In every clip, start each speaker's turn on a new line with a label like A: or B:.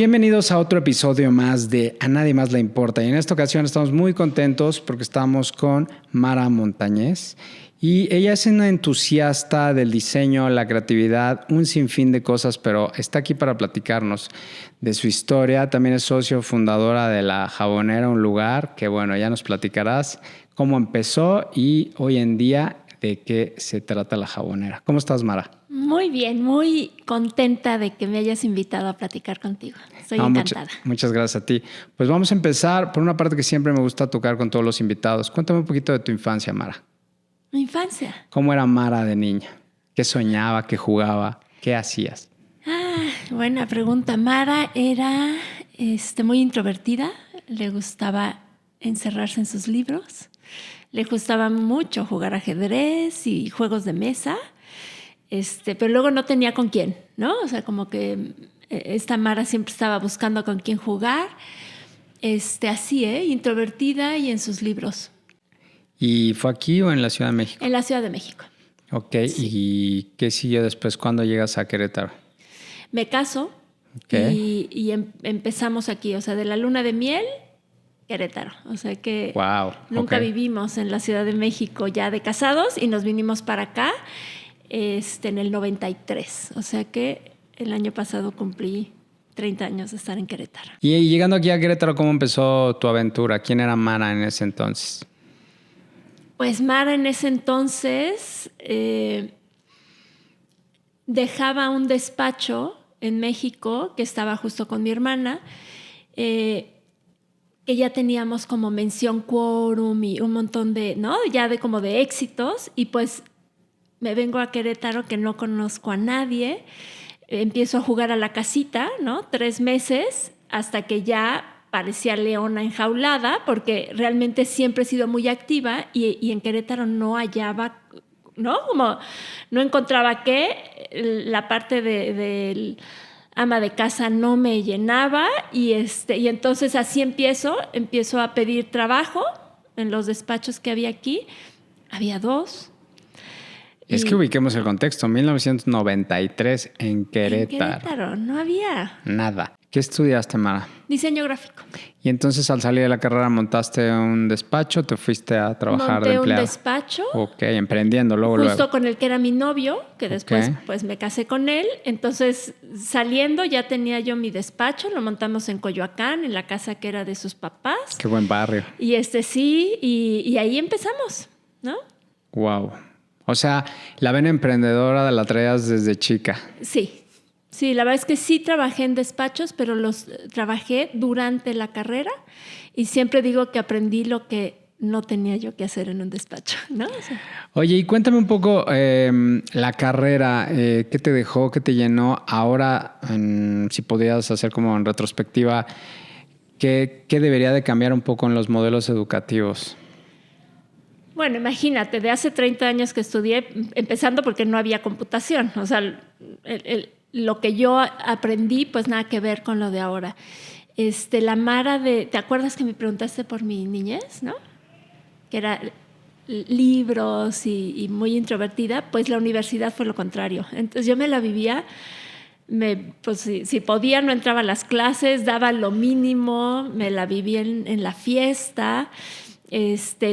A: bienvenidos a otro episodio más de A Nadie Más Le Importa. Y en esta ocasión estamos muy contentos porque estamos con Mara Montañez. Y ella es una entusiasta del diseño, la creatividad, un sinfín de cosas, pero está aquí para platicarnos de su historia. También es socio fundadora de La Jabonera, un lugar que, bueno, ya nos platicarás cómo empezó y hoy en día de qué se trata La Jabonera. ¿Cómo estás, Mara?
B: Muy bien, muy contenta de que me hayas invitado a platicar contigo. Estoy encantada.
A: Muchas gracias a ti. Pues vamos a empezar por una parte que siempre me gusta tocar con todos los invitados. Cuéntame un poquito de tu infancia, Mara.
B: Mi infancia.
A: ¿Cómo era Mara de niña? ¿Qué soñaba? ¿Qué jugaba? ¿Qué hacías?
B: Buena pregunta. Mara era muy introvertida. Le gustaba encerrarse en sus libros. Le gustaba mucho jugar ajedrez y juegos de mesa. Pero luego no tenía con quién, ¿no? O sea, como que esta Mara siempre estaba buscando con quién jugar. Así, introvertida y en sus libros.
A: ¿Y fue aquí o en la Ciudad de México?
B: En la Ciudad de México.
A: Ok, sí. ¿Y qué siguió después? ¿Cuándo llegas a Querétaro?
B: Me caso y empezamos aquí, o sea, de la luna de miel, Querétaro. O sea que nunca vivimos en la Ciudad de México ya de casados y nos vinimos para acá en el 93. O sea que el año pasado cumplí 30 años de estar en Querétaro.
A: Y llegando aquí a Querétaro, ¿cómo empezó tu aventura? ¿Quién era Mara en ese entonces?
B: Pues Mara en ese entonces dejaba un despacho en México que estaba justo con mi hermana, que ya teníamos como mención quórum y un montón de, ¿no? Ya de como de éxitos, y pues me vengo a Querétaro que no conozco a nadie, empiezo a jugar a la casita, ¿no? 3 meses hasta que ya parecía leona enjaulada, porque realmente siempre he sido muy activa y en Querétaro no hallaba, ¿no? Como no encontraba la parte del ama de casa no me llenaba y entonces así empiezo a pedir trabajo en los despachos que había aquí. Había 2.
A: Es que ubiquemos el contexto, 1993 en Querétaro.
B: En Querétaro no había
A: nada. ¿Qué estudiaste, Mara?
B: Diseño gráfico.
A: Y entonces al salir de la carrera montaste un despacho, te fuiste a trabajar de empleado.
B: Monté un despacho.
A: Ok, emprendiendo luego.
B: Justo con el que era mi novio, que después pues me casé con él. Entonces saliendo ya tenía yo mi despacho, lo montamos en Coyoacán, en la casa que era de sus papás.
A: Qué buen barrio.
B: Y sí, y ahí empezamos, ¿no?
A: Wow. O sea, la vena emprendedora la traías desde chica.
B: Sí, la verdad es que sí trabajé en despachos, pero los trabajé durante la carrera y siempre digo que aprendí lo que no tenía yo que hacer en un despacho, ¿no? O sea,
A: oye, y cuéntame un poco la carrera, ¿qué te dejó, qué te llenó? Ahora, si podías hacer como en retrospectiva, ¿qué debería de cambiar un poco en los modelos educativos?
B: Bueno, imagínate, de hace 30 años que estudié, empezando porque no había computación, o sea, lo que yo aprendí, pues nada que ver con lo de ahora. La Mara ¿te acuerdas que me preguntaste por mi niñez, no? Que era libros y muy introvertida, pues la universidad fue lo contrario. Entonces yo me la vivía, pues si podía no entraba a las clases, daba lo mínimo, me la vivía en la fiesta.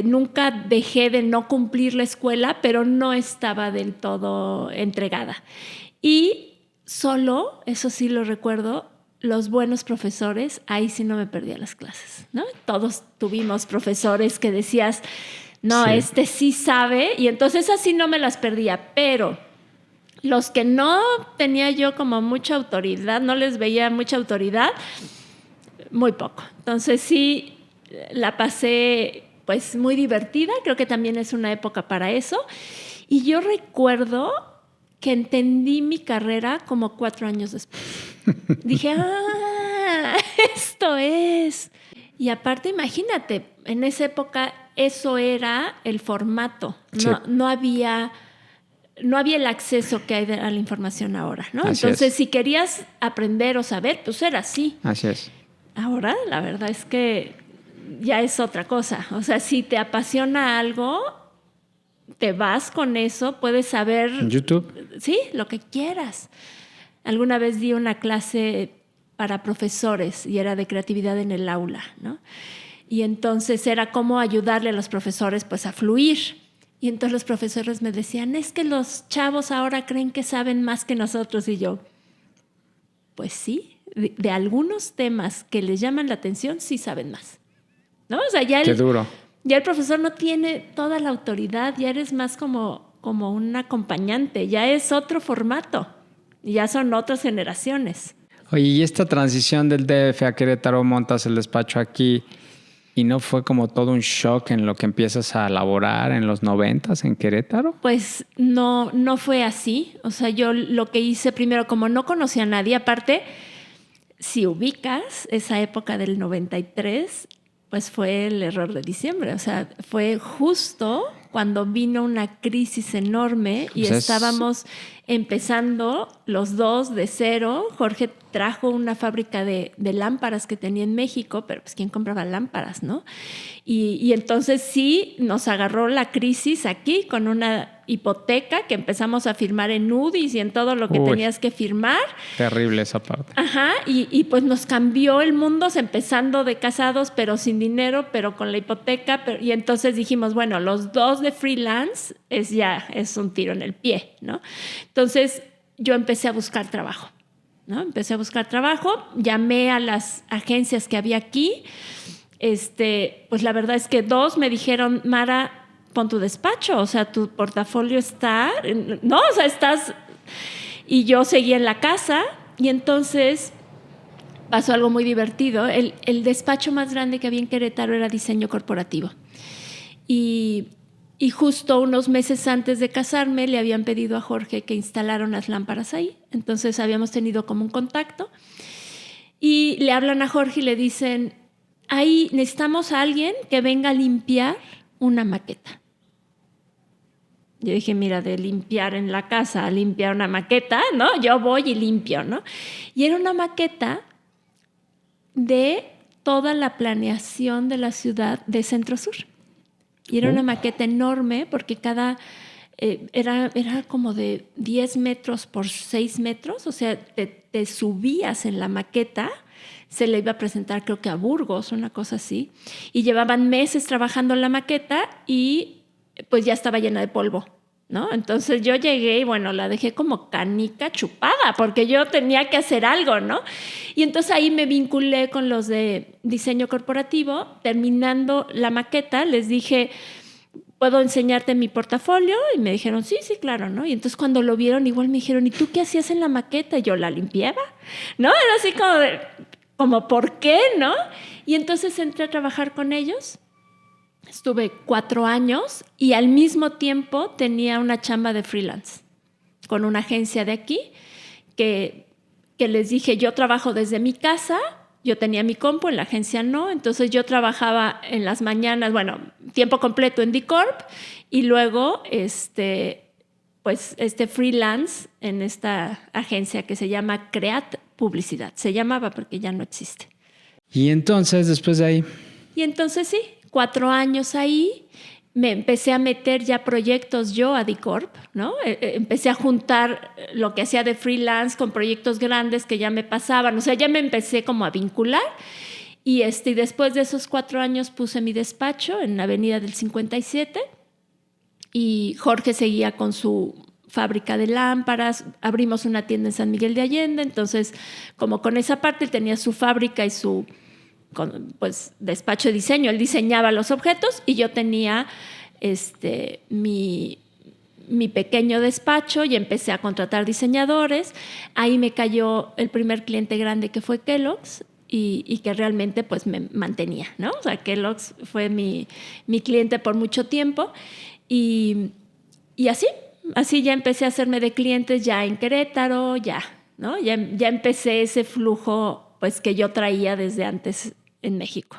B: Nunca dejé de no cumplir la escuela, pero no estaba del todo entregada. Y solo, eso sí lo recuerdo, los buenos profesores, ahí sí no me perdía las clases, ¿no? Todos tuvimos profesores que decías, no, sí. Sí sabe, y entonces así no me las perdía, pero los que no tenía yo como mucha autoridad, no les veía mucha autoridad, muy poco. Entonces sí la pasé pues muy divertida, creo que también es una época para eso, y yo recuerdo que entendí mi carrera como 4 años después. Dije, esto es. Y aparte, imagínate, en esa época eso era el formato. Sí. No había el acceso que hay a la información ahora, ¿no? Entonces, si querías aprender o saber, pues era así.
A: Así es.
B: Ahora, la verdad es que ya es otra cosa. O sea, si te apasiona algo, te vas con eso, puedes saber...
A: ¿YouTube?
B: Sí, lo que quieras. Alguna vez di una clase para profesores y era de creatividad en el aula, ¿no? Y entonces era cómo ayudarle a los profesores pues a fluir. Y entonces los profesores me decían, es que los chavos ahora creen que saben más que nosotros. Y yo, pues sí, de algunos temas que les llaman la atención sí saben más, ¿no? O sea,
A: Qué duro.
B: Ya el profesor no tiene toda la autoridad, ya eres más como un acompañante, ya es otro formato, ya son otras generaciones.
A: Oye, y esta transición del DF a Querétaro, montas el despacho aquí, ¿y no fue como todo un shock en lo que empiezas a laborar en los 90s en Querétaro?
B: Pues no fue así. O sea, yo lo que hice primero, como no conocía a nadie, aparte, si ubicas esa época del 93, pues fue el error de diciembre. O sea, fue justo cuando vino una crisis enorme y
A: Pues
B: estábamos empezando los dos de cero. Jorge trajo una fábrica de lámparas que tenía en México, pero pues ¿quién compraba lámparas, no? Y entonces sí nos agarró la crisis aquí con una hipoteca que empezamos a firmar en UDIs y en todo lo que tenías que firmar.
A: Terrible esa parte.
B: Ajá, y pues nos cambió el mundo, empezando de casados, pero sin dinero, pero con la hipoteca. Y entonces dijimos, bueno, los dos de freelance es un tiro en el pie, ¿no? Entonces yo empecé a buscar trabajo, ¿no? Empecé a buscar trabajo, llamé a las agencias que había aquí. Pues la verdad es que dos me dijeron, Mara, pon tu despacho, o sea, tu portafolio está, no, o sea, estás... Y yo seguí en la casa y entonces pasó algo muy divertido. El despacho más grande que había en Querétaro era diseño corporativo. Y justo unos meses antes de casarme le habían pedido a Jorge que instalara unas lámparas ahí. Entonces habíamos tenido como un contacto y le hablan a Jorge y le dicen, ahí necesitamos a alguien que venga a limpiar una maqueta. Yo dije, mira, de limpiar en la casa a limpiar una maqueta, ¿no? Yo voy y limpio, ¿no? Y era una maqueta de toda la planeación de la ciudad de Centro Sur. Y era una maqueta enorme porque era como de 10 metros por 6 metros. O sea, te subías en la maqueta, se le iba a presentar creo que a Burgos, una cosa así. Y llevaban meses trabajando en la maqueta y pues ya estaba llena de polvo, ¿no? Entonces yo llegué y bueno, la dejé como canica chupada porque yo tenía que hacer algo, ¿no? Y entonces ahí me vinculé con los de diseño corporativo. Terminando la maqueta, les dije, ¿puedo enseñarte mi portafolio? Y me dijeron, sí, claro, ¿no? Y entonces cuando lo vieron, igual me dijeron, ¿y tú qué hacías en la maqueta? Y yo la limpiaba, ¿no? Era así como ¿por qué, no? Y entonces entré a trabajar con ellos. Estuve 4 años y al mismo tiempo tenía una chamba de freelance con una agencia de aquí que les dije, yo trabajo desde mi casa, yo tenía mi compu, en la agencia no, entonces yo trabajaba en las mañanas, bueno, tiempo completo en D-Corp y luego freelance en esta agencia que se llama Creat Publicidad. Se llamaba porque ya no existe.
A: Y entonces, después de ahí...
B: Y entonces sí, 4 años ahí, me empecé a meter ya proyectos yo a D-Corp, ¿no? Empecé a juntar lo que hacía de freelance con proyectos grandes que ya me pasaban, o sea, ya me empecé como a vincular y después de esos 4 años puse mi despacho en la Avenida del 57 y Jorge seguía con su fábrica de lámparas, abrimos una tienda en San Miguel de Allende, entonces como con esa parte él tenía su fábrica y su despacho de diseño, él diseñaba los objetos y yo tenía mi pequeño despacho y empecé a contratar diseñadores. Ahí me cayó el primer cliente grande que fue Kellogg's y que realmente pues me mantenía, ¿no? O sea, Kellogg's fue mi cliente por mucho tiempo y así ya empecé a hacerme de clientes ya en Querétaro, ¿no? Ya empecé ese flujo pues que yo traía desde antes en México.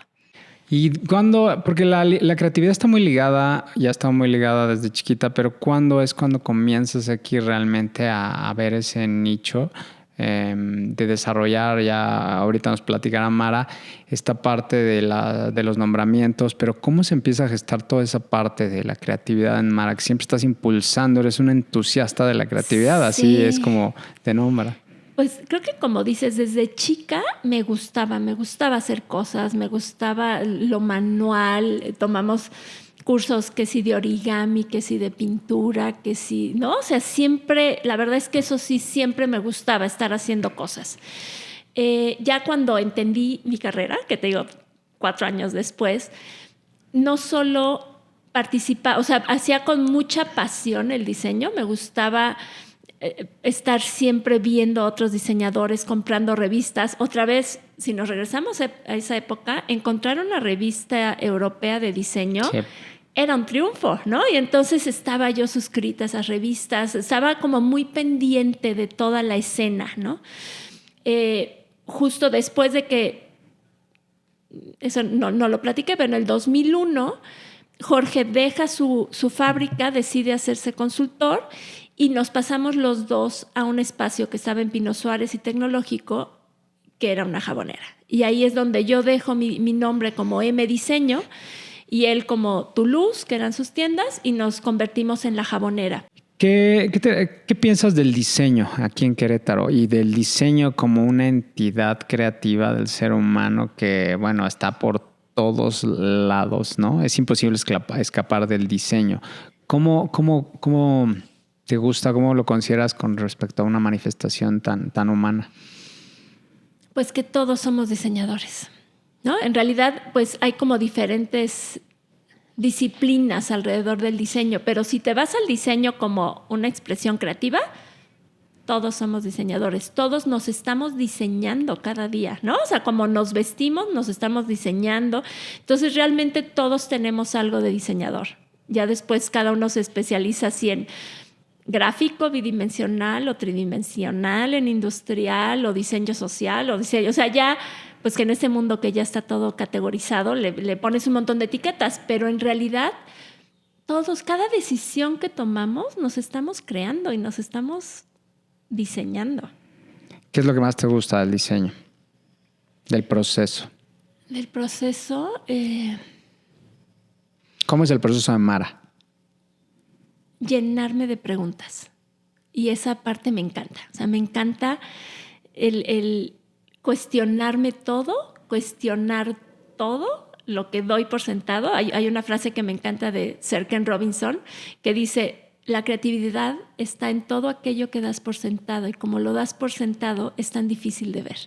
A: ¿Y cuándo? Porque la creatividad está muy ligada, ya está muy ligada desde chiquita, pero ¿cuándo es cuando comienzas aquí realmente a ver ese nicho de desarrollar? Ya ahorita nos platicará Mara esta parte de los nombramientos, pero ¿cómo se empieza a gestar toda esa parte de la creatividad en Mara? Que siempre estás impulsando, eres una entusiasta de la creatividad,
B: Sí.
A: así es como te nombra.
B: Pues creo que como dices, desde chica me gustaba hacer cosas, me gustaba lo manual, tomamos cursos que sí de origami, que sí de pintura, que sí, ¿no? O sea, siempre, la verdad es que eso sí, siempre me gustaba estar haciendo cosas. Ya cuando entendí mi carrera, que te digo 4 años después, no solo participaba, o sea, hacía con mucha pasión el diseño, me gustaba estar siempre viendo a otros diseñadores, comprando revistas. Otra vez, si nos regresamos a esa época, encontrar una revista europea de diseño
A: Sí.
B: era un triunfo, ¿no? Y entonces estaba yo suscrita a esas revistas, estaba como muy pendiente de toda la escena, ¿no? Justo después de que, eso no lo platiqué, pero en el 2001 Jorge deja su fábrica, decide hacerse consultor y nos pasamos los dos a un espacio que estaba en Pino Suárez y Tecnológico, que era una jabonera. Y ahí es donde yo dejo mi nombre como M Diseño y él como Toulouse, que eran sus tiendas, y nos convertimos en la jabonera.
A: ¿Qué piensas del diseño aquí en Querétaro y del diseño como una entidad creativa del ser humano que, bueno, está por todos lados, ¿no? Es imposible escapar del diseño. ¿Cómo te gusta, cómo lo consideras con respecto a una manifestación tan humana?
B: Pues que todos somos diseñadores, ¿no? En realidad, pues hay como diferentes disciplinas alrededor del diseño, pero si te vas al diseño como una expresión creativa, todos somos diseñadores, todos nos estamos diseñando cada día, ¿no? O sea, como nos vestimos, nos estamos diseñando. Entonces, realmente todos tenemos algo de diseñador. Ya después cada uno se especializa así en gráfico, bidimensional o tridimensional, en industrial o diseño social o diseño. O sea, ya, pues que en ese mundo que ya está todo categorizado, le pones un montón de etiquetas, pero en realidad todos, cada decisión que tomamos, nos estamos creando y nos estamos diseñando.
A: ¿Qué es lo que más te gusta del diseño? Del proceso.
B: Del proceso.
A: ¿Cómo es el proceso de Mara?
B: Llenarme de preguntas. Y esa parte me encanta. O sea, me encanta el cuestionarme todo, cuestionar todo lo que doy por sentado. Hay una frase que me encanta de Sir Ken Robinson que dice: la creatividad está en todo aquello que das por sentado, y como lo das por sentado es tan difícil de ver.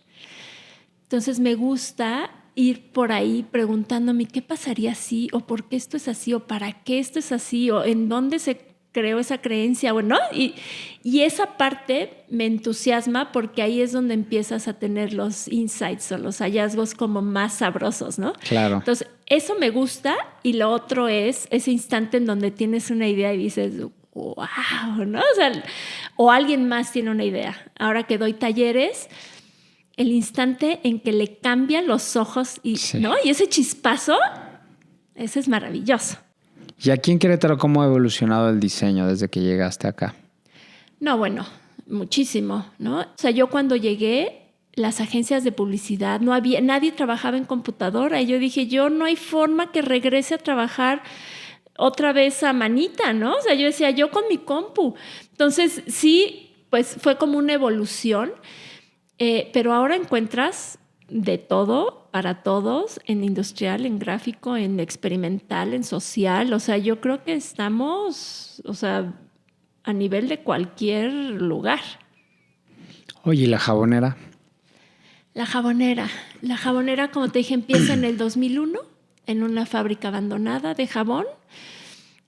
B: Entonces me gusta ir por ahí preguntándome qué pasaría si, o por qué esto es así, o para qué esto es así, o en dónde se creó esa creencia, o no. Y esa parte me entusiasma porque ahí es donde empiezas a tener los insights o los hallazgos como más sabrosos, ¿no?
A: Claro.
B: Entonces, eso me gusta, y lo otro es ese instante en donde tienes una idea y dices, wow, ¿no? O sea, o alguien más tiene una idea. Ahora que doy talleres, el instante en que le cambian los ojos y, sí, ¿no? Y ese chispazo, ese es maravilloso.
A: ¿Y aquí en Querétaro cómo ha evolucionado el diseño desde que llegaste acá?
B: No, bueno, muchísimo, ¿no? O sea, yo cuando llegué, las agencias de publicidad, no había, nadie trabajaba en computadora, y yo dije, no hay forma que regrese a trabajar otra vez a manita, ¿no? O sea, yo decía, yo con mi compu. Entonces, sí, pues fue como una evolución, pero ahora encuentras de todo, para todos, en industrial, en gráfico, en experimental, en social. O sea, yo creo que estamos, o sea, a nivel de cualquier lugar.
A: Oye, ¿y la jabonera?
B: La jabonera, como te dije, empieza en el 2001 en una fábrica abandonada de jabón,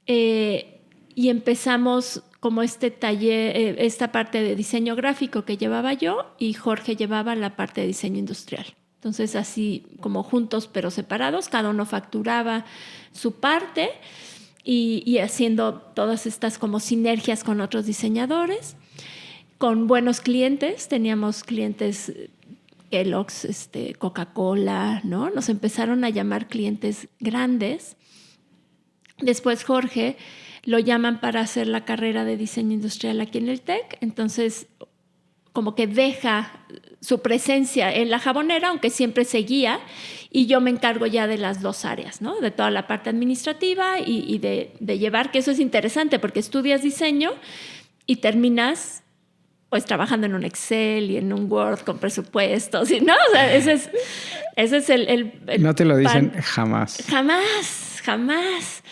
B: y empezamos como este taller, esta parte de diseño gráfico que llevaba yo, y Jorge llevaba la parte de diseño industrial. Entonces, así como juntos pero separados, cada uno facturaba su parte y haciendo todas estas como sinergias con otros diseñadores, con buenos clientes. Teníamos clientes Kellogg's, Coca-Cola, ¿no? Nos empezaron a llamar clientes grandes. Después Jorge lo llaman para hacer la carrera de diseño industrial aquí en el TEC, entonces como que deja su presencia en la jabonera, aunque siempre seguía, y yo me encargo ya de las dos áreas, ¿no? De toda la parte administrativa y de llevar, que eso es interesante porque estudias diseño y terminas pues trabajando en un Excel y en un Word con presupuestos, y no, o sea, ese es el
A: no te lo dicen jamás.
B: Jamás.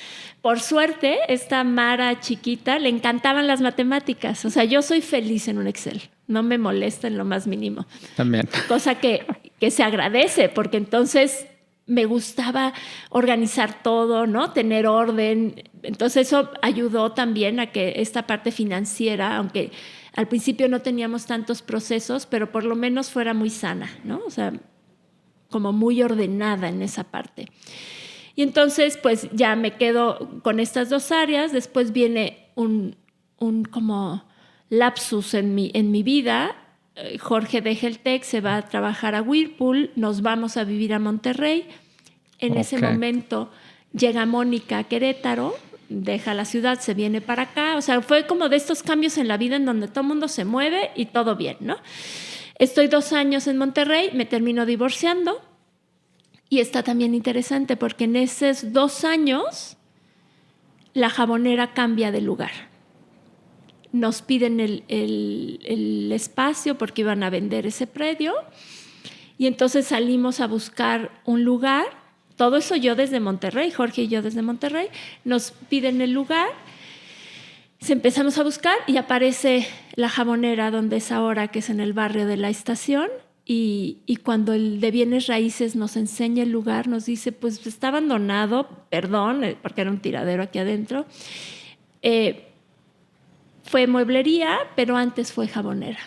B: Por suerte, esta Mara chiquita le encantaban las matemáticas. O sea, yo soy feliz en un Excel. No me molesta en lo más mínimo.
A: También.
B: Cosa que se agradece, porque entonces me gustaba organizar todo, ¿no? Tener orden. Entonces eso ayudó también a que esta parte financiera, aunque al principio no teníamos tantos procesos, pero por lo menos fuera muy sana, ¿no? O sea, como muy ordenada en esa parte. Y entonces, pues ya me quedo con estas dos áreas. Después viene un como lapsus en mi vida. Jorge deja el TEC, se va a trabajar a Whirlpool, nos vamos a vivir a Monterrey. En ese momento llega Mónica a Querétaro, deja la ciudad, se viene para acá. O sea, fue como de estos cambios en la vida en donde todo el mundo se mueve y todo bien, ¿no? Estoy 2 años en Monterrey, me termino divorciando. Y está también interesante porque en esos 2 años la Jabonera cambia de lugar. Nos piden el espacio porque iban a vender ese predio y entonces salimos a buscar un lugar. Todo eso yo desde Monterrey, Jorge y yo desde Monterrey. Nos piden el lugar, empezamos a buscar y aparece la Jabonera donde es ahora, que es en el barrio de la Estación. Y cuando el de bienes raíces nos enseña el lugar, nos dice, pues está abandonado, perdón, porque era un tiradero aquí adentro. Fue mueblería, pero antes fue jabonera.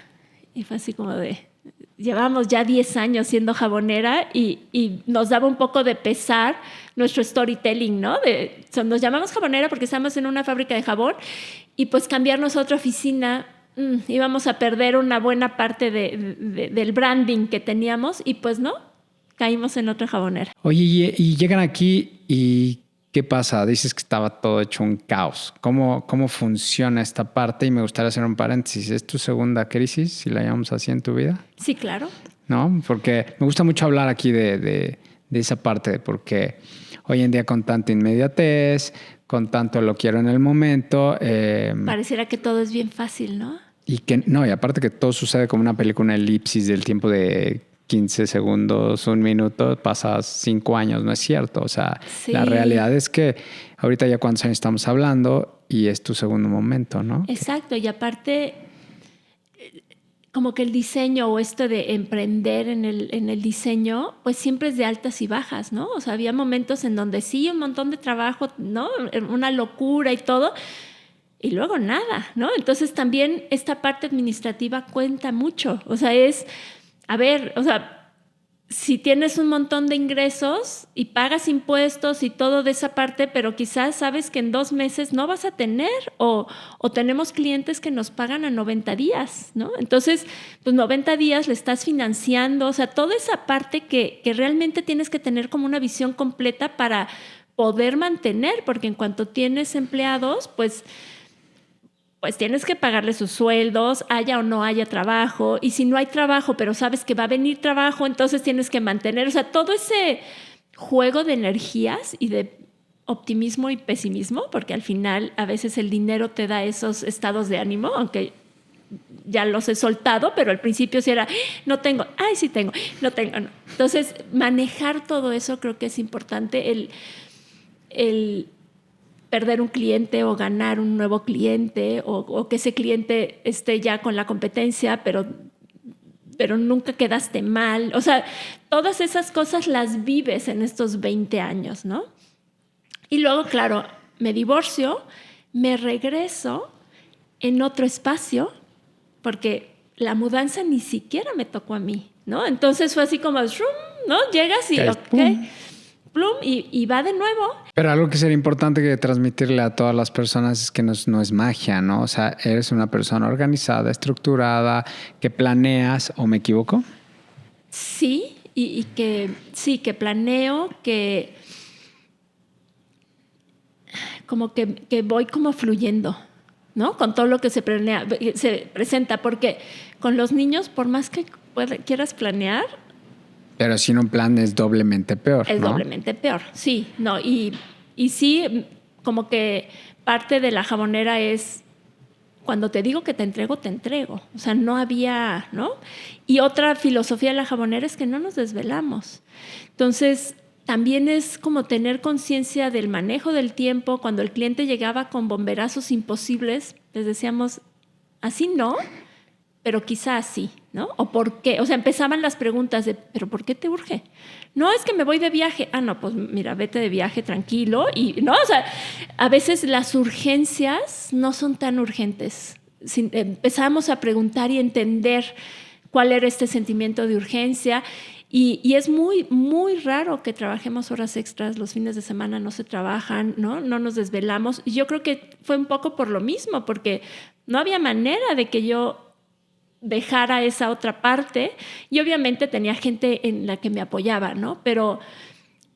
B: Y fue así como de, llevamos ya 10 años siendo jabonera y nos daba un poco de pesar nuestro storytelling, ¿no? Nos llamamos jabonera porque estamos en una fábrica de jabón y pues cambiarnos a otra oficina, íbamos a perder una buena parte del branding que teníamos y pues no, caímos en otra jabonera.
A: Oye, y llegan aquí y ¿qué pasa? Dices que estaba todo hecho un caos. ¿Cómo funciona esta parte? Y me gustaría hacer un paréntesis. ¿Es tu segunda crisis, si la llamamos así, en tu vida?
B: Sí, claro.
A: ¿No? Porque me gusta mucho hablar aquí de esa parte, porque hoy en día con tanta inmediatez, con tanto lo quiero en el momento.
B: Pareciera que todo es bien fácil, ¿no?
A: Y aparte que todo sucede como una película, una elipsis del tiempo de 15 segundos, 1 minuto, pasas 5 años, no es cierto. O sea, sí. La realidad es que ahorita ya cuántos años estamos hablando y es tu segundo momento, ¿no?
B: Exacto, y aparte, como que el diseño o esto de emprender en el diseño, pues siempre es de altas y bajas, ¿no? O sea, había momentos en donde sí, un montón de trabajo, ¿no? Una locura y todo, y luego nada, ¿no? Entonces también esta parte administrativa cuenta mucho. O sea, si tienes un montón de ingresos y pagas impuestos y todo de esa parte, pero quizás sabes que en 2 meses no vas a tener o tenemos clientes que nos pagan a 90 días, ¿no? Entonces, pues 90 días le estás financiando, o sea, toda esa parte que realmente tienes que tener como una visión completa para poder mantener, porque en cuanto tienes empleados, pues tienes que pagarle sus sueldos, haya o no haya trabajo. Y si no hay trabajo, pero sabes que va a venir trabajo, entonces tienes que mantener. O sea, todo ese juego de energías y de optimismo y pesimismo, porque al final a veces el dinero te da esos estados de ánimo, aunque ya los he soltado, pero al principio sí era, no tengo, ay, sí tengo, no tengo. No. Entonces, manejar todo eso creo que es importante, el perder un cliente o ganar un nuevo cliente o que ese cliente esté ya con la competencia, pero nunca quedaste mal. O sea, todas esas cosas las vives en estos 20 años, ¿no? Y luego, claro, me divorcio, me regreso en otro espacio porque la mudanza ni siquiera me tocó a mí, ¿no? Entonces fue así como, ¿no? Llegas y, plum, y va de nuevo.
A: Pero algo que sería importante que transmitirle a todas las personas es que no es magia, ¿no? O sea, eres una persona organizada, estructurada, que planeas, ¿o me equivoco?
B: Sí, y que sí, que planeo, que como que voy como fluyendo, ¿no? Con todo lo que se presenta, porque con los niños, por más que quieras planear,
A: pero sin un plan es doblemente peor,
B: es
A: ¿no?
B: doblemente peor, sí. No, y sí, como que parte de la jabonera es cuando te digo que te entrego, te entrego. O sea, no había, ¿no? Y otra filosofía de la jabonera es que no nos desvelamos. Entonces, también es como tener conciencia del manejo del tiempo. Cuando el cliente llegaba con bomberazos imposibles, les decíamos, así no, pero quizá así, ¿no? ¿O por qué? O sea, empezaban las preguntas de, ¿pero por qué te urge? No, es que me voy de viaje. Ah, no, pues mira, vete de viaje tranquilo. Y, ¿no? O sea, a veces las urgencias no son tan urgentes. Empezamos a preguntar y entender cuál era este sentimiento de urgencia. Y es muy, muy raro que trabajemos horas extras. Los fines de semana no se trabajan, ¿no? No nos desvelamos. Y yo creo que fue un poco por lo mismo, porque no había manera de que yo dejara esa otra parte, y obviamente tenía gente en la que me apoyaba, ¿no? Pero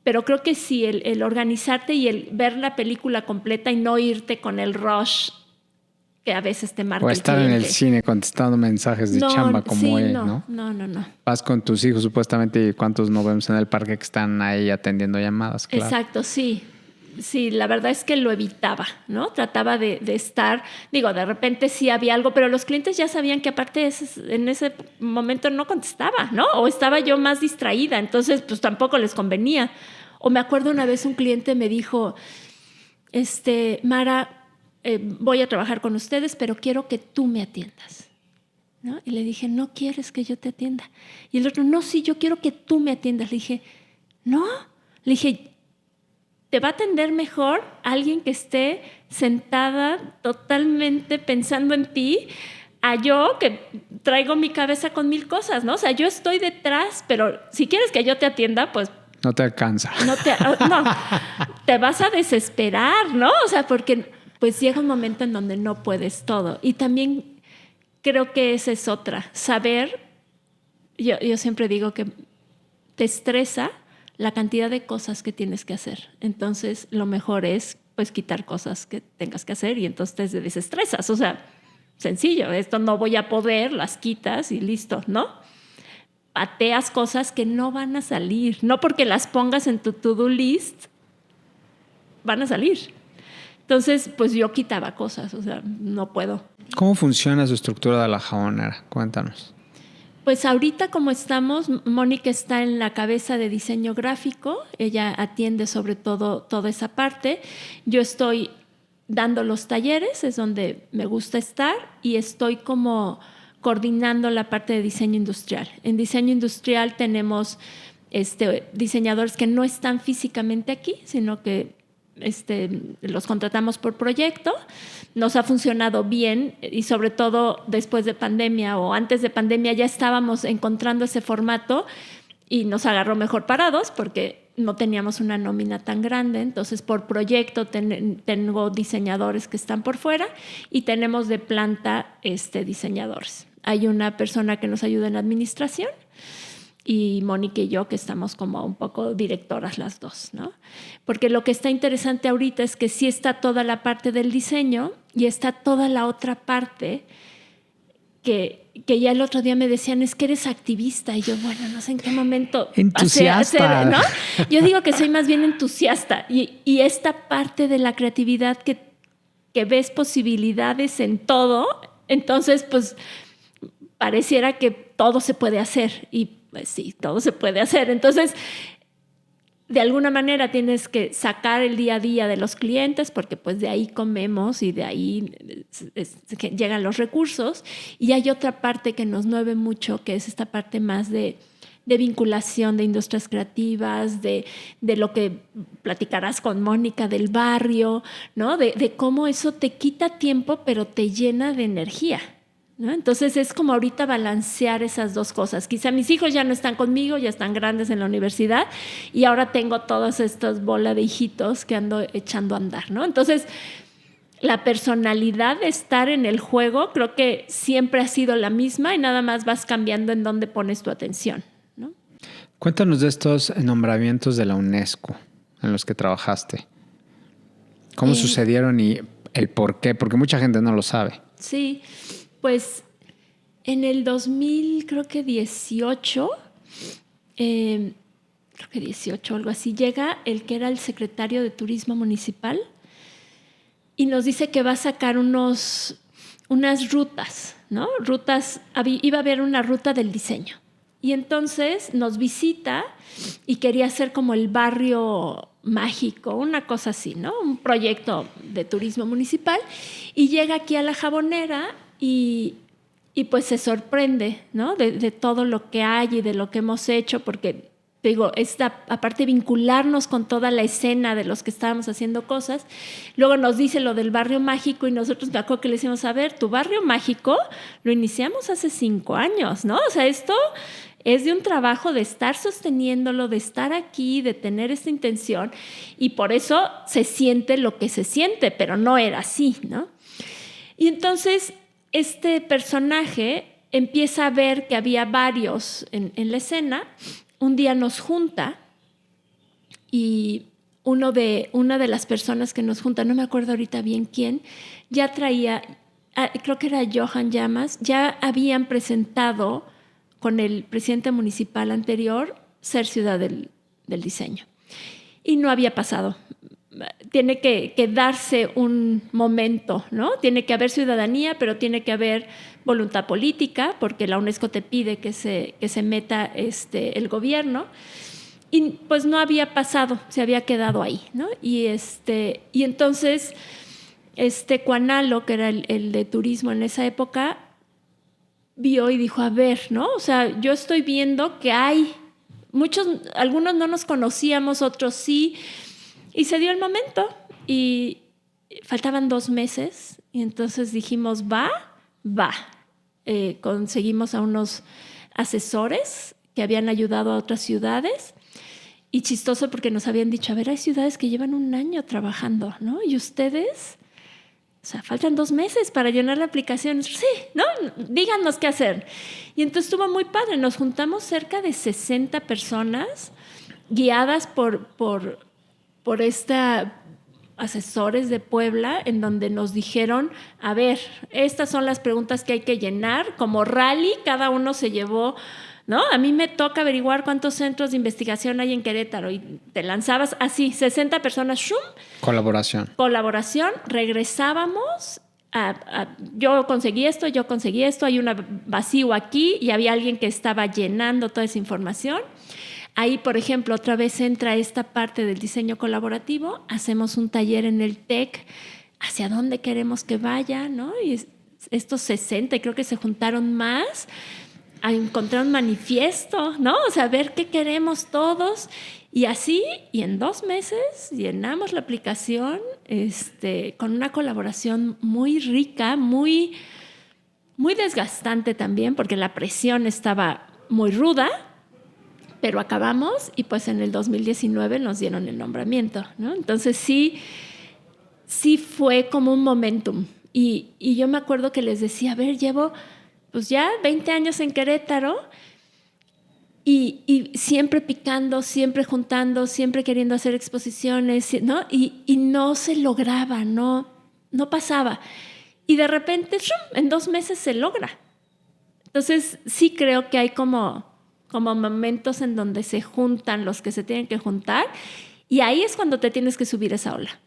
B: creo que sí, el organizarte y el ver la película completa y no irte con el rush que a veces te marca
A: o
B: el
A: estar
B: cliente.
A: en el cine contestando mensajes de chamba como
B: sí,
A: él,
B: no,
A: ¿no?
B: No.
A: Vas con tus hijos supuestamente y cuántos no vemos en el parque que están ahí atendiendo llamadas, claro.
B: Exacto, sí. Sí, la verdad es que lo evitaba, ¿no? Trataba de estar, digo, de repente sí había algo, pero los clientes ya sabían que aparte en ese momento no contestaba, ¿no? O estaba yo más distraída, entonces pues tampoco les convenía. O me acuerdo una vez un cliente me dijo, Mara, voy a trabajar con ustedes, pero quiero que tú me atiendas, ¿no? Y le dije, ¿no quieres que yo te atienda? Y el otro, no, sí, yo quiero que tú me atiendas. Le dije, no. Le dije, te va a atender mejor alguien que esté sentada totalmente pensando en ti a yo que traigo mi cabeza con 1000 cosas, ¿no? O sea, yo estoy detrás, pero si quieres que yo te atienda, pues
A: no te alcanza.
B: No, te vas a desesperar, ¿no? O sea, porque pues llega un momento en donde no puedes todo. Y también creo que esa es otra. Saber, yo siempre digo que te estresa la cantidad de cosas que tienes que hacer. Entonces, lo mejor es pues quitar cosas que tengas que hacer y entonces te desestresas. O sea, sencillo, esto no voy a poder, las quitas y listo, ¿no? Pateas cosas que no van a salir. No porque las pongas en tu to-do list, van a salir. Entonces, pues yo quitaba cosas, o sea, no puedo.
A: ¿Cómo funciona su estructura de la jabonera? Cuéntanos.
B: Pues ahorita como estamos, Mónica está en la cabeza de diseño gráfico, ella atiende sobre todo toda esa parte. Yo estoy dando los talleres, es donde me gusta estar, y estoy como coordinando la parte de diseño industrial. En diseño industrial tenemos diseñadores que no están físicamente aquí, sino que los contratamos por proyecto. Nos ha funcionado bien y sobre todo después de pandemia o antes de pandemia ya estábamos encontrando ese formato y nos agarró mejor parados porque no teníamos una nómina tan grande. Entonces por proyecto tengo diseñadores que están por fuera y tenemos de planta diseñadores. Hay una persona que nos ayuda en administración y Mónica y yo que estamos como un poco directoras las dos, ¿no? Porque lo que está interesante ahorita es que sí está toda la parte del diseño y está toda la otra parte que ya el otro día me decían, es que eres activista. Y yo, bueno, no sé en qué momento
A: entusiasta,
B: pasé a ser, ¿no? Yo digo que soy más bien entusiasta y esta parte de la creatividad que ves posibilidades en todo, entonces pues pareciera que todo se puede hacer y pues sí, todo se puede hacer. Entonces, de alguna manera tienes que sacar el día a día de los clientes porque pues de ahí comemos y de ahí llegan los recursos. Y hay otra parte que nos mueve mucho, que es esta parte más de vinculación de industrias creativas, de lo que platicarás con Mónica del barrio, ¿no? De cómo eso te quita tiempo pero te llena de energía, ¿no? Entonces es como ahorita balancear esas dos cosas. Quizá mis hijos ya no están conmigo, ya están grandes en la universidad y ahora tengo todas estas bolas de hijitos que ando echando a andar, ¿no? Entonces la personalidad de estar en el juego creo que siempre ha sido la misma y nada más vas cambiando en dónde pones tu atención, ¿no?
A: Cuéntanos de estos nombramientos de la UNESCO en los que trabajaste. ¿Cómo sucedieron y el por qué? Porque mucha gente no lo sabe.
B: Sí. Pues en el 2018, algo así, llega el que era el secretario de Turismo Municipal y nos dice que va a sacar unos unas rutas, ¿no? Iba a haber una ruta del diseño. Y entonces nos visita y quería hacer como el barrio mágico, una cosa así, ¿no? Un proyecto de turismo municipal. Y llega aquí a La Jabonera y pues se sorprende, ¿no? De todo lo que hay y de lo que hemos hecho, porque, te digo, aparte de vincularnos con toda la escena de los que estábamos haciendo cosas, luego nos dice lo del barrio mágico y nosotros me acuerdo que le decimos, a ver, tu barrio mágico lo iniciamos hace 5 años, ¿no? O sea, esto es de un trabajo de estar sosteniéndolo, de estar aquí, de tener esta intención, y por eso se siente lo que se siente, pero no era así, ¿no? Y entonces este personaje empieza a ver que había varios en la escena. Un día nos junta y una de las personas que nos junta, no me acuerdo ahorita bien quién, ya traía, creo que era Johan Llamas, ya habían presentado con el presidente municipal anterior ser ciudad del diseño. Y no había pasado. Tiene que darse un momento, ¿no? Tiene que haber ciudadanía, pero tiene que haber voluntad política, porque la UNESCO te pide que se meta el gobierno. Y pues no había pasado, se había quedado ahí, ¿no? Y entonces Cuanalo, que era el de turismo en esa época, vio y dijo, a ver, ¿no? O sea, yo estoy viendo que hay algunos no nos conocíamos, otros sí, y se dio el momento y faltaban 2 meses y entonces dijimos, va. Conseguimos a unos asesores que habían ayudado a otras ciudades y chistoso porque nos habían dicho, a ver, hay ciudades que llevan 1 año trabajando, ¿no? Y ustedes... O sea, faltan 2 meses para llenar la aplicación. Sí, ¿no? Díganos qué hacer. Y entonces estuvo muy padre. Nos juntamos cerca de 60 personas guiadas por asesores de Puebla, en donde nos dijeron, a ver, estas son las preguntas que hay que llenar. Como rally, cada uno se llevó... ¿No? A mí me toca averiguar cuántos centros de investigación hay en Querétaro y te lanzabas así, 60 personas, ¡shum! Colaboración, regresábamos, yo conseguí esto, hay un vacío aquí y había alguien que estaba llenando toda esa información. Ahí, por ejemplo, otra vez entra esta parte del diseño colaborativo, hacemos un taller en el TEC, hacia dónde queremos que vaya, ¿no? Y estos 60, y creo que se juntaron más, a encontrar un manifiesto, ¿no? O sea, ver qué queremos todos. Y así, y en 2 meses llenamos la aplicación con una colaboración muy rica, muy, muy desgastante también, porque la presión estaba muy ruda, pero acabamos y pues en el 2019 nos dieron el nombramiento, ¿no? Entonces sí fue como un momentum. Y yo me acuerdo que les decía, a ver, llevo... pues ya 20 años en Querétaro y siempre picando, siempre juntando, siempre queriendo hacer exposiciones, ¿no? Y no se lograba, no pasaba. Y de repente, ¡shum!, en 2 meses se logra. Entonces sí creo que hay como momentos en donde se juntan los que se tienen que juntar y ahí es cuando te tienes que subir esa ola.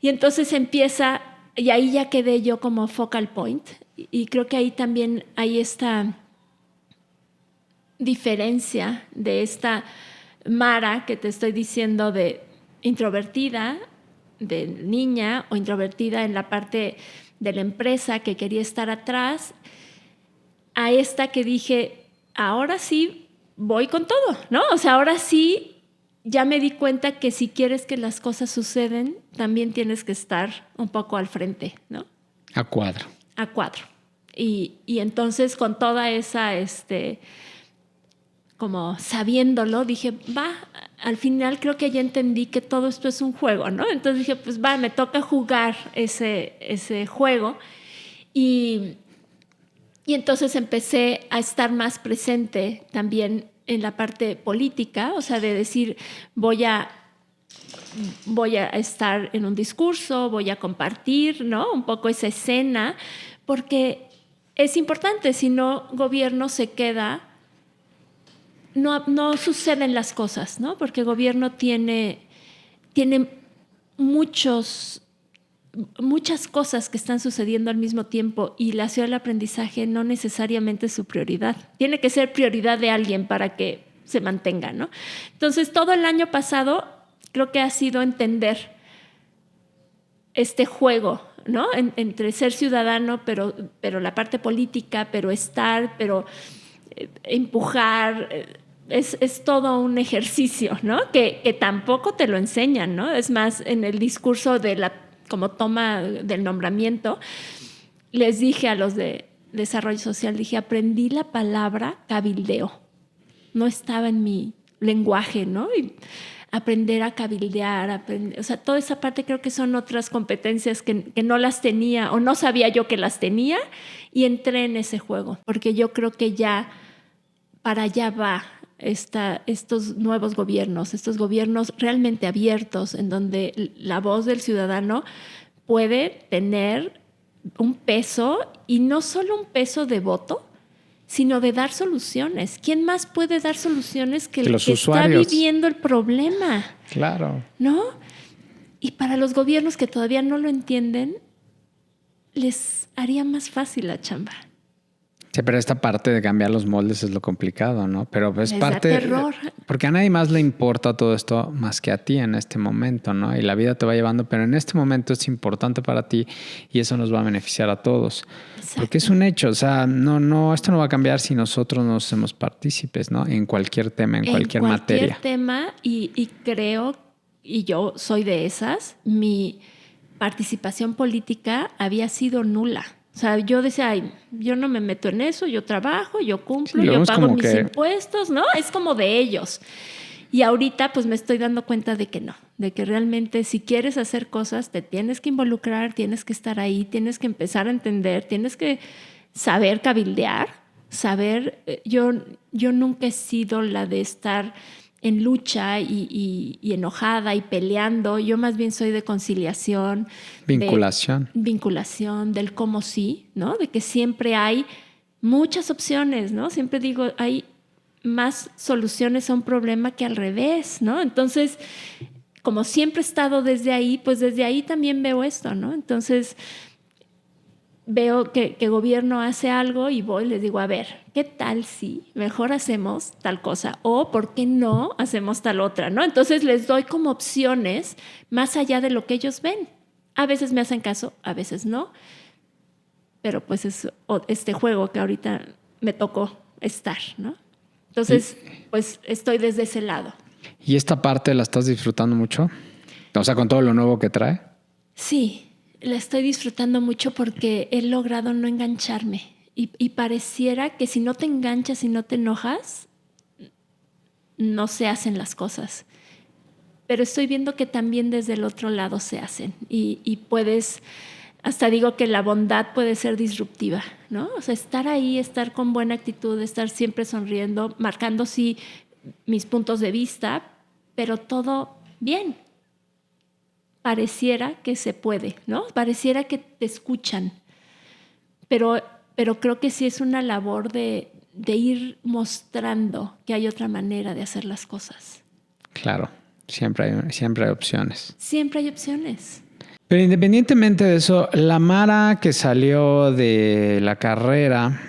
B: Y entonces empieza... Y ahí ya quedé yo como focal point. Y creo que ahí también hay esta diferencia de esta Mara que te estoy diciendo, de introvertida, de niña, o introvertida en la parte de la empresa que quería estar atrás, a esta que dije, ahora sí voy con todo, ¿no? O sea, ahora sí ya me di cuenta que si quieres que las cosas suceden, también tienes que estar un poco al frente, ¿no?
A: A cuadro.
B: Y entonces con toda esa, como sabiéndolo, dije, va, al final creo que ya entendí que todo esto es un juego, ¿no? Entonces dije, pues va, me toca jugar ese juego. Y entonces empecé a estar más presente también en la parte política, o sea, de decir, voy a estar en un discurso, voy a compartir, ¿no?, un poco esa escena, porque es importante, si no, gobierno se queda, no suceden las cosas, ¿no? Porque gobierno tiene muchos muchas cosas que están sucediendo al mismo tiempo y la ciudad del aprendizaje no necesariamente es su prioridad. Tiene que ser prioridad de alguien para que se mantenga, ¿no? Entonces, todo el año pasado creo que ha sido entender este juego, ¿no? Entre ser ciudadano, pero la parte política, pero estar, pero empujar. Es todo un ejercicio, ¿no? Que tampoco te lo enseñan, ¿no? Es más, en el discurso de como toma del nombramiento, les dije a los de desarrollo social, dije, aprendí la palabra cabildeo. No estaba en mi lenguaje, ¿no? Y aprender a cabildear, o sea, toda esa parte creo que son otras competencias que no las tenía o no sabía yo que las tenía y entré en ese juego, porque yo creo que ya para allá va estos nuevos gobiernos, estos gobiernos realmente abiertos, en donde la voz del ciudadano puede tener un peso, y no solo un peso de voto, sino de dar soluciones. ¿Quién más puede dar soluciones que el que
A: usuarios
B: está viviendo el problema?
A: Claro.
B: ¿No? Y para los gobiernos que todavía no lo entienden, les haría más fácil la chamba.
A: Sí, pero esta parte de cambiar los moldes es lo complicado, ¿no? Pero es parte...
B: da terror.
A: Porque a nadie más le importa todo esto más que a ti en este momento, ¿no? Y la vida te va llevando, pero en este momento es importante para ti y eso nos va a beneficiar a todos. Exacto. Porque es un hecho, o sea, esto no va a cambiar si nosotros no somos partícipes, ¿no? En cualquier tema, en cualquier materia. En
B: cualquier tema, y creo, y yo soy de esas, mi participación política había sido nula. O sea, yo decía, ay, yo no me meto en eso, yo trabajo, yo cumplo, yo pago mis impuestos, ¿no? Es como de ellos. Y ahorita pues me estoy dando cuenta de que no, de que realmente si quieres hacer cosas te tienes que involucrar, tienes que estar ahí, tienes que empezar a entender, tienes que saber cabildear, yo nunca he sido la de estar en lucha y enojada y peleando. Yo más bien soy de conciliación. Vinculación, del cómo sí, ¿no? De que siempre hay muchas opciones, ¿no? Siempre digo, hay más soluciones a un problema que al revés, ¿no? Entonces, como siempre he estado desde ahí, pues desde ahí también veo esto, ¿no? Entonces, veo que gobierno hace algo y voy y les digo, a ver, ¿qué tal si mejor hacemos tal cosa? O ¿por qué no hacemos tal otra? ¿No? Entonces les doy como opciones más allá de lo que ellos ven. A veces me hacen caso, a veces no. Pero pues es este juego que ahorita me tocó estar, ¿no? Entonces, pues estoy desde ese lado.
A: ¿Y esta parte la estás disfrutando mucho? O sea, con todo lo nuevo que trae.
B: Sí. La estoy disfrutando mucho porque he logrado no engancharme y pareciera que si no te enganchas y no te enojas, no se hacen las cosas. Pero estoy viendo que también desde el otro lado se hacen y puedes, hasta digo que la bondad puede ser disruptiva, ¿no? O sea, estar ahí, estar con buena actitud, estar siempre sonriendo, marcando sí mis puntos de vista, pero todo bien. Pareciera que se puede, ¿no? Pareciera que te escuchan. Pero creo que sí es una labor de ir mostrando que hay otra manera de hacer las cosas.
A: Claro, siempre hay opciones.
B: Siempre hay opciones.
A: Pero independientemente de eso, la Mara que salió de la carrera,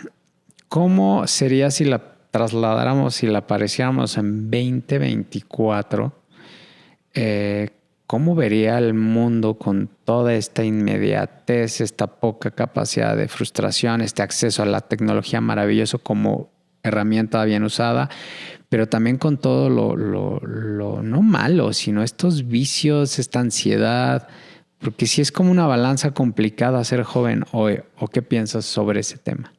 A: ¿cómo sería si la trasladáramos, si la apareciéramos en 2024? ¿Cómo vería el mundo con toda esta inmediatez, esta poca capacidad de frustración, este acceso a la tecnología maravilloso como herramienta bien usada, pero también con todo lo no malo, sino estos vicios, esta ansiedad? Porque sí es como una balanza complicada ser joven hoy. ¿O qué piensas sobre ese tema?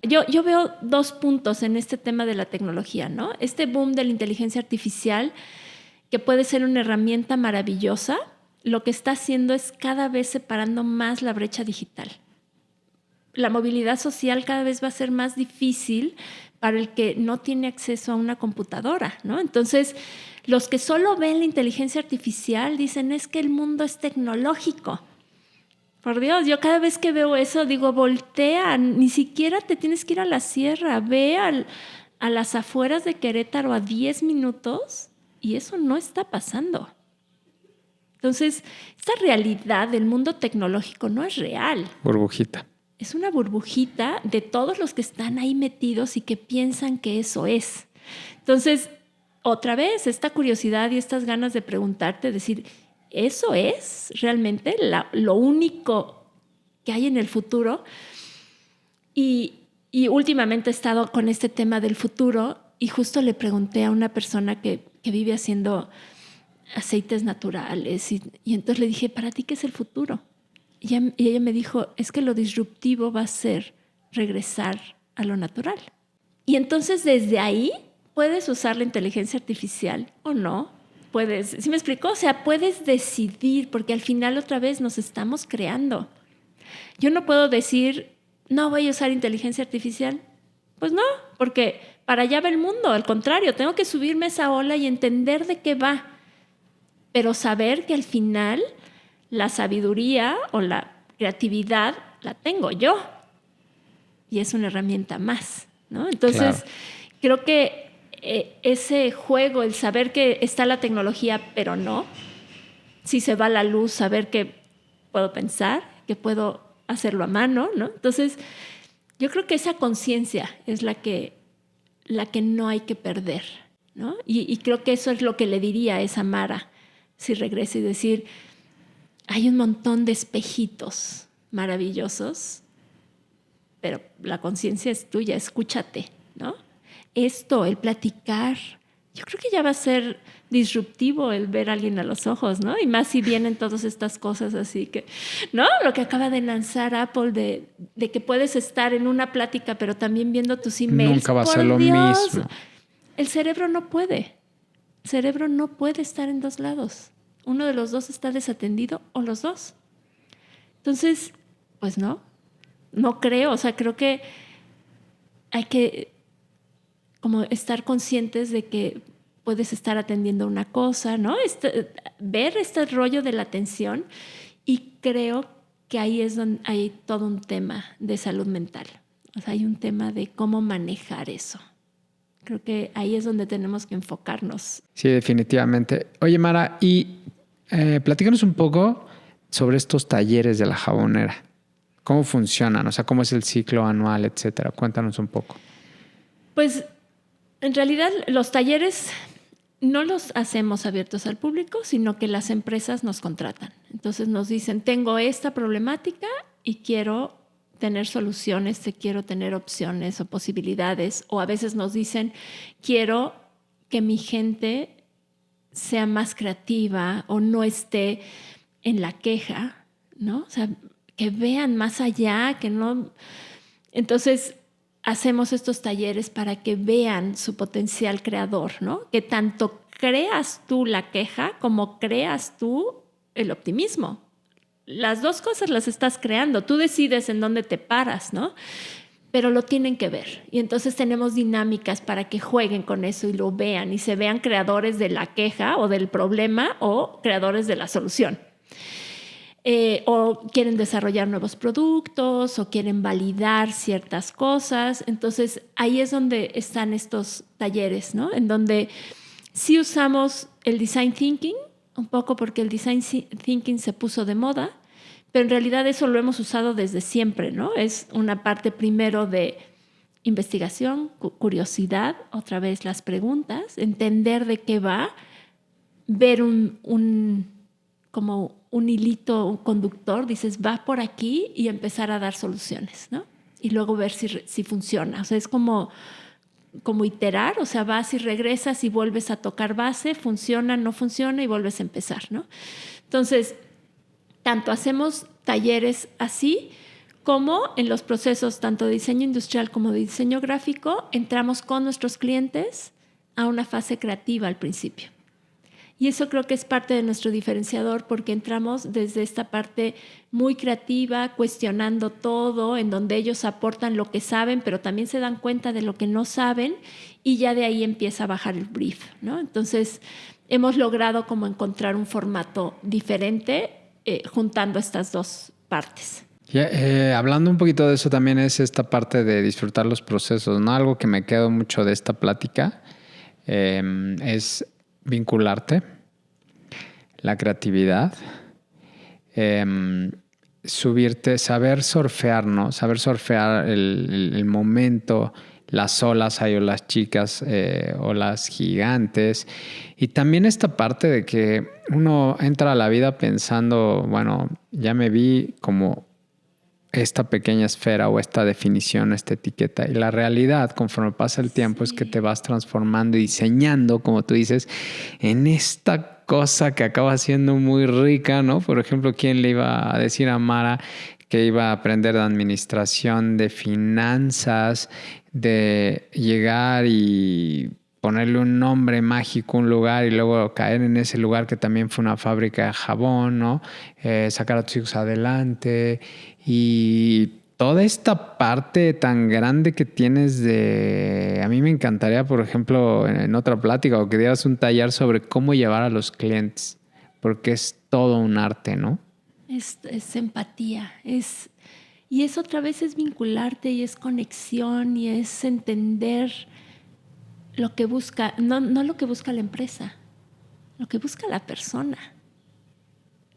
B: Yo veo dos puntos en este tema de la tecnología, ¿no? Este boom de la inteligencia artificial, que puede ser una herramienta maravillosa, lo que está haciendo es cada vez separando más la brecha digital. La movilidad social cada vez va a ser más difícil para el que no tiene acceso a una computadora, ¿no? Entonces, los que solo ven la inteligencia artificial dicen, es que el mundo es tecnológico. Por Dios, yo cada vez que veo eso digo, voltea, ni siquiera te tienes que ir a la sierra, ve a las afueras de Querétaro a 10 minutos y eso no está pasando. Entonces, esta realidad del mundo tecnológico no es real.
A: Burbujita.
B: Es una burbujita de todos los que están ahí metidos y que piensan que eso es. Entonces, otra vez, esta curiosidad y estas ganas de preguntarte, decir, ¿eso es realmente lo único que hay en el futuro? Y últimamente he estado con este tema del futuro y justo le pregunté a una persona que vive haciendo aceites naturales y entonces le dije, ¿para ti qué es el futuro? Y ella me dijo, es que lo disruptivo va a ser regresar a lo natural. Y entonces desde ahí puedes usar la inteligencia artificial o no. Puedes, ¿sí me explicó? O sea, puedes decidir, porque al final otra vez nos estamos creando. Yo no puedo decir, no voy a usar inteligencia artificial. Pues no, porque para allá va el mundo. Al contrario, tengo que subirme a esa ola y entender de qué va. Pero saber que al final la sabiduría o la creatividad la tengo yo. Y es una herramienta más, ¿no? Entonces, creo que ese juego, el saber que está la tecnología, pero no, si se va la luz, saber que puedo pensar, que puedo hacerlo a mano, ¿no? Entonces, yo creo que esa conciencia es la que no hay que perder, ¿no? Y creo que eso es lo que le diría a esa Mara si regresa y decir, hay un montón de espejitos maravillosos, pero la conciencia es tuya, escúchate, ¿no? Esto, el platicar, yo creo que ya va a ser disruptivo el ver a alguien a los ojos, ¿no? Y más si vienen todas estas cosas así que, ¿no? Lo que acaba de lanzar Apple de que puedes estar en una plática, pero también viendo tus emails.
A: Nunca va a ser lo mismo.
B: El cerebro no puede. El cerebro no puede estar en dos lados. Uno de los dos está desatendido o los dos. Entonces, pues no creo. O sea, creo que hay que como estar conscientes de que puedes estar atendiendo una cosa, ¿no? Ver este rollo de la atención, y creo que ahí es donde hay todo un tema de salud mental. O sea, hay un tema de cómo manejar eso. Creo que ahí es donde tenemos que enfocarnos.
A: Sí, definitivamente. Oye, Mara, y platícanos un poco sobre estos talleres de la jabonera. ¿Cómo funcionan? O sea, ¿cómo es el ciclo anual, etcétera? Cuéntanos un poco.
B: Pues, en realidad, los talleres no los hacemos abiertos al público, sino que las empresas nos contratan. Entonces nos dicen, tengo esta problemática y quiero tener soluciones, quiero tener opciones o posibilidades. O a veces nos dicen, quiero que mi gente sea más creativa o no esté en la queja, ¿no? O sea, que vean más allá, que no... Entonces, hacemos estos talleres para que vean su potencial creador, ¿no? Que tanto creas tú la queja como creas tú el optimismo. Las dos cosas las estás creando. Tú decides en dónde te paras, ¿no? Pero lo tienen que ver. Y entonces tenemos dinámicas para que jueguen con eso y lo vean y se vean creadores de la queja o del problema o creadores de la solución. O quieren desarrollar nuevos productos o quieren validar ciertas cosas. Entonces, ahí es donde están estos talleres, ¿no? En donde sí usamos el design thinking, un poco porque el design thinking se puso de moda, pero en realidad eso lo hemos usado desde siempre, ¿no? Es una parte primero de investigación, curiosidad, otra vez las preguntas, entender de qué va, ver como un hilito, un conductor, dices, va por aquí y empezar a dar soluciones, ¿no? Y luego ver si funciona. O sea, es como iterar, o sea, vas y regresas y vuelves a tocar base, funciona, no funciona y vuelves a empezar, ¿no? Entonces, tanto hacemos talleres así, como en los procesos tanto de diseño industrial como de diseño gráfico, entramos con nuestros clientes a una fase creativa al principio. Y eso creo que es parte de nuestro diferenciador, porque entramos desde esta parte muy creativa, cuestionando todo, en donde ellos aportan lo que saben, pero también se dan cuenta de lo que no saben, y ya de ahí empieza a bajar el brief, ¿no? Entonces, hemos logrado como encontrar un formato diferente juntando estas dos partes.
A: Hablando un poquito de eso, también es esta parte de disfrutar los procesos, ¿no? Algo que me quedó mucho de esta plática es vincularte. la creatividad, subirte, saber surfear, ¿no? Saber surfear el momento, las olas, hay olas chicas, olas gigantes. Y también esta parte de que uno entra a la vida pensando, bueno, ya me vi como esta pequeña esfera o esta definición, esta etiqueta. Y la realidad, conforme pasa el tiempo, es que te vas transformando y diseñando, como tú dices, en esta cosa que acaba siendo muy rica, ¿no? Por ejemplo, ¿quién le iba a decir a Mara que iba a aprender de administración, de finanzas, de llegar y ponerle un nombre mágico a un lugar y luego caer en ese lugar que también fue una fábrica de jabón, ¿no? Sacar a tus hijos adelante y toda esta parte tan grande que tienes de... A mí me encantaría, por ejemplo, en otra plática o que dieras un taller sobre cómo llevar a los clientes, porque es todo un arte, ¿no?
B: Es empatía, y es otra vez es vincularte y es conexión y es entender lo que busca, no lo que busca la empresa, lo que busca la persona.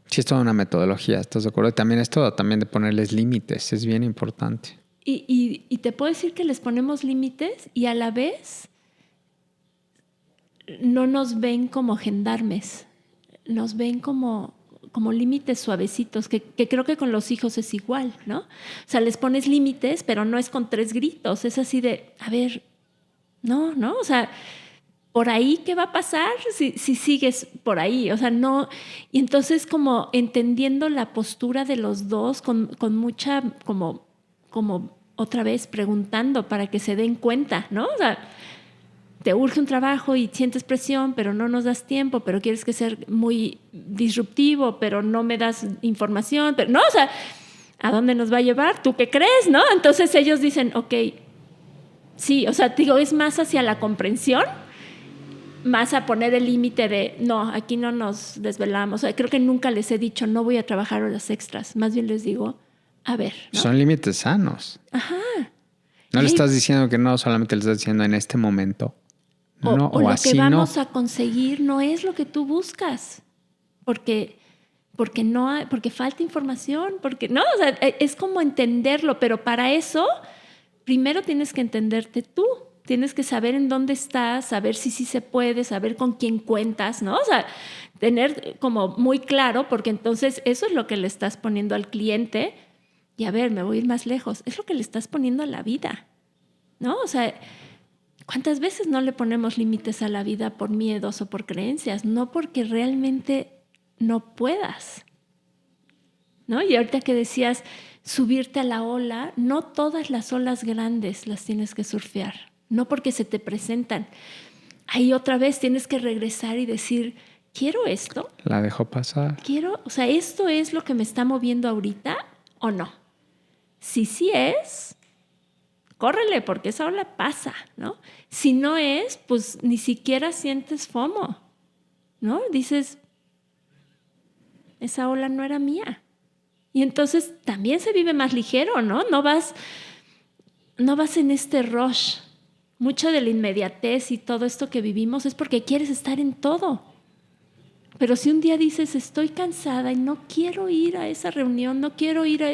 A: Sí, es toda una metodología, ¿estás de acuerdo? Y también es todo, también de ponerles límites, es bien importante.
B: Y te puedo decir que les ponemos límites y a la vez no nos ven como gendarmes, nos ven como límites suavecitos, que creo que con los hijos es igual, ¿no? O sea, les pones límites, pero no es con 3 gritos, es así de, a ver, no, o sea, por ahí, ¿qué va a pasar si sigues por ahí? O sea, no. Y entonces como entendiendo la postura de los dos con mucha, como otra vez preguntando para que se den cuenta, ¿no? O sea, te urge un trabajo y sientes presión, pero no nos das tiempo, pero quieres que sea muy disruptivo, pero no me das información, pero no, o sea, ¿a dónde nos va a llevar? ¿Tú qué crees, no? Entonces ellos dicen, ok, sí, o sea, digo, es más hacia la comprensión, más a poner el límite de, no, aquí no nos desvelamos. O sea, creo que nunca les he dicho, no voy a trabajar horas extras. Más bien les digo, a ver, ¿no?
A: Son límites sanos.
B: Ajá.
A: No le estás diciendo que no, solamente le estás diciendo en este momento. No,
B: o lo
A: así
B: que vamos
A: no.
B: a conseguir no es lo que tú buscas. Porque no hay, porque falta información, porque no, o sea, es como entenderlo, pero para eso primero tienes que entenderte tú. Tienes que saber en dónde estás, saber si sí se puede, saber con quién cuentas, ¿no? O sea, tener como muy claro, porque entonces eso es lo que le estás poniendo al cliente. Y a ver, me voy a ir más lejos. Es lo que le estás poniendo a la vida, ¿no? O sea, ¿cuántas veces no le ponemos límites a la vida por miedos o por creencias? No porque realmente no puedas, ¿no? Y ahorita que decías subirte a la ola, no todas las olas grandes las tienes que surfear. No porque se te presentan. Ahí otra vez tienes que regresar y decir, ¿quiero esto?
A: La dejo pasar.
B: O sea, ¿esto es lo que me está moviendo ahorita o no? Si sí es, córrele porque esa ola pasa, ¿no? Si no es, pues ni siquiera sientes FOMO, ¿no? Dices, esa ola no era mía. Y entonces también se vive más ligero, ¿no? No vas en este rush. Mucho de la inmediatez y todo esto que vivimos es porque quieres estar en todo. Pero si un día dices, estoy cansada y no quiero ir a esa reunión, no quiero ir a...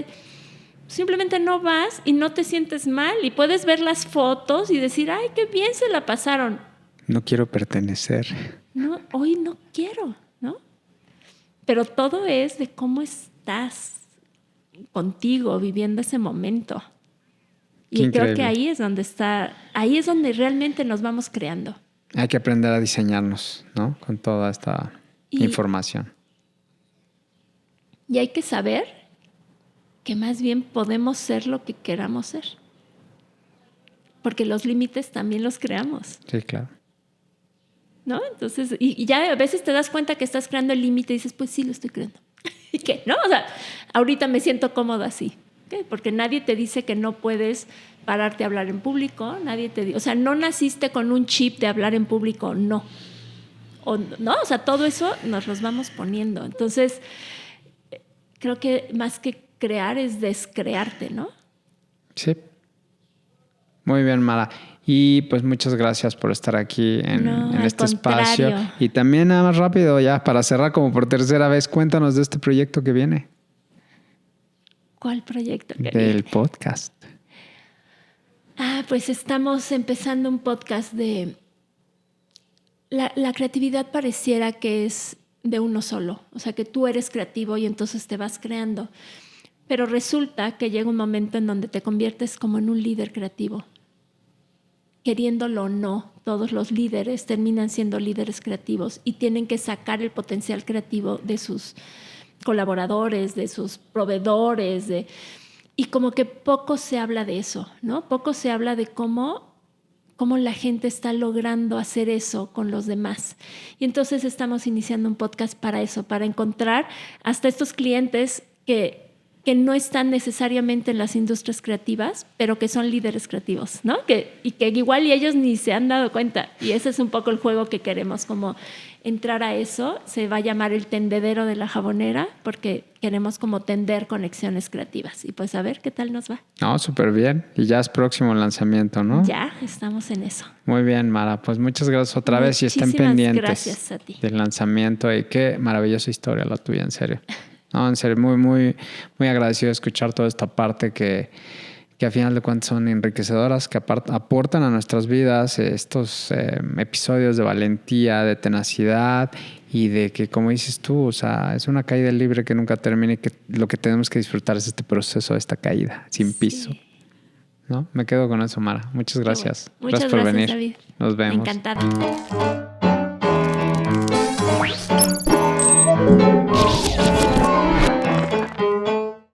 B: Simplemente no vas y no te sientes mal. Y puedes ver las fotos y decir, ay, qué bien se la pasaron.
A: No quiero pertenecer.
B: No, hoy no quiero, ¿no? Pero todo es de cómo estás contigo viviendo ese momento. Y creo que ahí es donde realmente nos vamos creando.
A: Hay que aprender a diseñarnos, ¿no? Con toda esta información.
B: Y hay que saber que más bien podemos ser lo que queramos ser. Porque los límites también los creamos.
A: Sí, claro.
B: ¿No? Entonces, y ya a veces te das cuenta que estás creando el límite y dices, pues sí, lo estoy creando. ¿Y qué? ¿No? O sea, ahorita me siento cómoda así. ¿Qué? Porque nadie te dice que no puedes pararte a hablar en público, o sea, no naciste con un chip de hablar en público, no. ¿No? O sea, todo eso nos los vamos poniendo. Entonces, creo que más que crear es descrearte, ¿no?
A: Sí. Muy bien, Mara. Y pues muchas gracias por estar aquí en este espacio. Y también nada más rápido, ya para cerrar como por tercera vez, cuéntanos de este proyecto que viene.
B: ¿Cuál proyecto?
A: Del podcast.
B: Pues estamos empezando un podcast de... La creatividad pareciera que es de uno solo. O sea, que tú eres creativo y entonces te vas creando. Pero resulta que llega un momento en donde te conviertes como en un líder creativo. Queriéndolo o no, todos los líderes terminan siendo líderes creativos y tienen que sacar el potencial creativo de sus colaboradores, de sus proveedores, y como que poco se habla de eso, ¿no? Poco se habla de cómo la gente está logrando hacer eso con los demás. Y entonces estamos iniciando un podcast para eso, para encontrar hasta estos clientes que no están necesariamente en las industrias creativas, pero que son líderes creativos, ¿no? Y que igual y ellos ni se han dado cuenta. Y ese es un poco el juego que queremos, como entrar a eso. Se va a llamar el tendedero de la jabonera, porque queremos como tender conexiones creativas. Y pues a ver qué tal nos va.
A: No, súper bien. Y ya es próximo el lanzamiento, ¿no?
B: Ya, estamos en eso.
A: Muy bien, Mara. Pues muchas gracias otra vez y estén pendientes
B: gracias a ti.
A: Del lanzamiento. Y qué maravillosa historia la tuya, en serio. No, en serio, muy, muy, muy agradecido de escuchar toda esta parte que a final de cuentas son enriquecedoras, que aportan a nuestras vidas estos episodios de valentía, de tenacidad y de que, como dices tú, o sea, es una caída libre que nunca termina y que lo que tenemos que disfrutar es este proceso, esta caída sin piso. ¿No? Me quedo con eso, Mara. Muchas gracias.
B: Muchas
A: gracias por venir.
B: David.
A: Nos vemos.
B: Encantada.